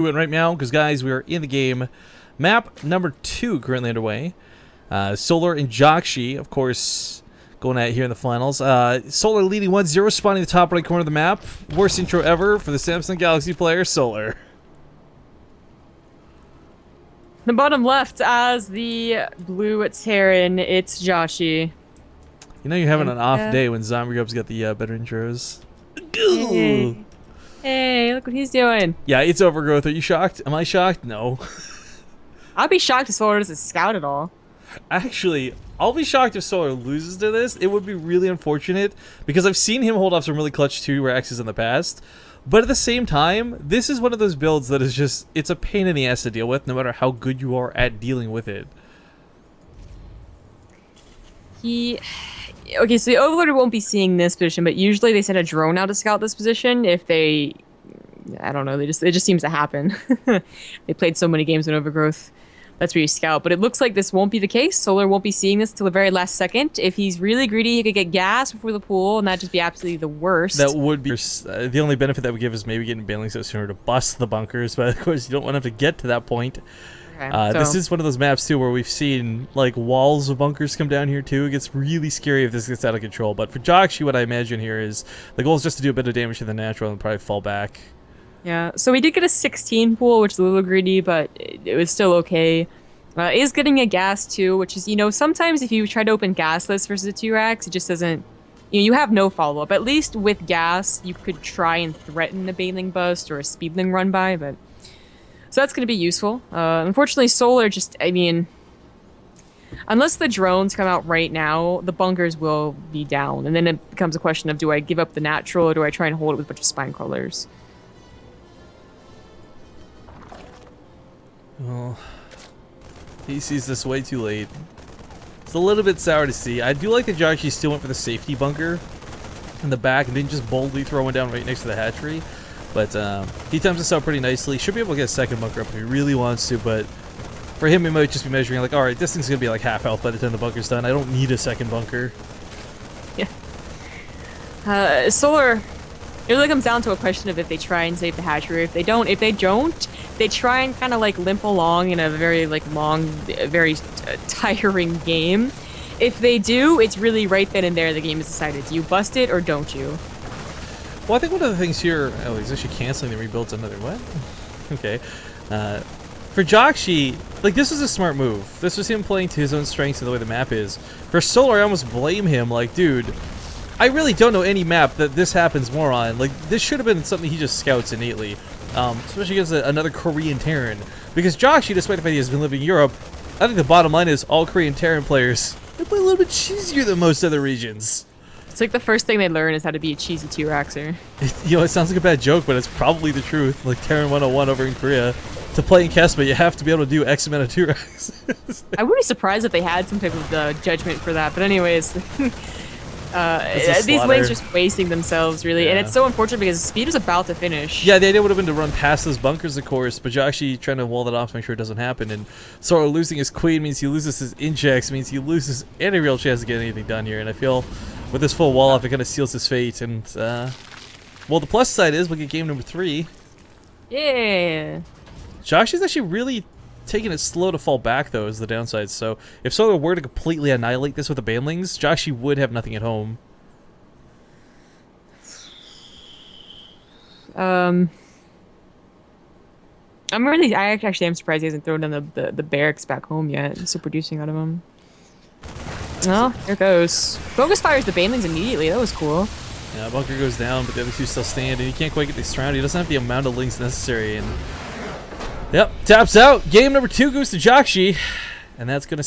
Doing right now, because guys, we are in the game. Map number 2 currently underway. Solar and Jjakji, of course, going at it here in the finals. Solar leading 1-0, spawning the top right corner of the map. Worst intro ever for the Samsung Galaxy player, Solar. The bottom left as the blue Terran, it's Jjakji. You know you're having an off day when Zombie Grub's got the better intros. Hey. Hey, look what he's doing. Yeah, it's overgrowth. Are you shocked? Am I shocked? No. I'd be shocked if Solar doesn't scout at all. Actually, I'll be shocked if Solar loses to this. It would be really unfortunate because I've seen him hold off some really clutch 2-Rexes in the past. But at the same time, this is one of those builds that is just, it's a pain in the ass to deal with no matter how good you are at dealing with it. Okay, so the Overlord won't be seeing this position, but usually they send a drone out to scout this position if they... I don't know, it just seems to happen. They played so many games in Overgrowth. That's where you scout, but it looks like this won't be the case. Solar won't be seeing this till the very last second. If he's really greedy, he could get gas before the pool, and that'd just be absolutely the worst. That would be the only benefit that would give is maybe getting Banelings out sooner to bust the bunkers, but of course you don't want to have to get to that point. Okay, this is one of those maps too where we've seen like walls of bunkers come down here too. It gets really scary if this gets out of control. But for Jjakji, what I imagine here is the goal is just to do a bit of damage to the natural and probably fall back. Yeah, so we did get a 16 pool, which is a little greedy, but it was still okay. Is getting a gas too, which is, you know, sometimes if you try to open gas lists versus a 2-Rax, it just doesn't, you have no follow-up. At least with gas, you could try and threaten a Baneling bust or a Speedling run by, but... So that's going to be useful. Unfortunately, Solar just, I mean... Unless the drones come out right now, the bunkers will be down. And then it becomes a question of, do I give up the natural or do I try and hold it with a bunch of spine crawlers? Well... He sees this way too late. It's a little bit sour to see. I do like that Jjakji still went for the safety bunker in the back and didn't just boldly throw one down right next to the hatchery. But he times this out pretty nicely. Should be able to get a second bunker up if he really wants to, but for him he might just be measuring like, alright, this thing's going to be like half health by the time the bunker's done. I don't need a second bunker. Yeah. Solar... It really comes down to a question of if they try and save the hatchery. If they don't, they try and kind of like limp along in a very like long, very tiring game. If they do, it's really right then and there the game is decided. Do you bust it or don't you? Well, I think one of the things here... Oh, he's actually canceling the rebuilds another... What? Okay. For Jjakji, like, this is a smart move. This was him playing to his own strengths and the way the map is. For Solar, I almost blame him. Like, dude... I really don't know any map that this happens more on. Like, this should have been something he just scouts innately. Especially against another Korean Terran. Because Jjakji, despite the fact he has been living in Europe, I think the bottom line is all Korean Terran players, they play a little bit cheesier than most other regions. It's like the first thing they learn is how to be a cheesy 2-Raxer. You know, it sounds like a bad joke, but it's probably the truth. Like Terran 101 over in Korea. To play in Kesma, you have to be able to do X amount of 2-Raxes. I wouldn't be surprised if they had some type of judgment for that, but anyways... these lanes just wasting themselves, really, and it's so unfortunate because Speed was about to finish. Yeah, the idea would have been to run past those bunkers, of course, but Jjakji trying to wall that off to make sure it doesn't happen, and Sora losing his queen means he loses his injects, means he loses any real chance to get anything done here, and I feel with this full wall off, it kind of seals his fate, and, well, the plus side is we get game number 3. Yeah. Jjakji's actually really taking it slow to fall back, though, is the downside. So if Solar were to completely annihilate this with the Banelings, Jjakji would have nothing at home. I actually am surprised he hasn't thrown down the barracks back home yet. He's still producing out of them. Oh, here it goes. Focus fires the Banelings immediately. That was cool. Yeah, bunker goes down, but the other two still stand, and he can't quite get these surrounded. He doesn't have the amount of links necessary, and... Yep, taps out. Game number 2 goes to Jjakji, and that's going to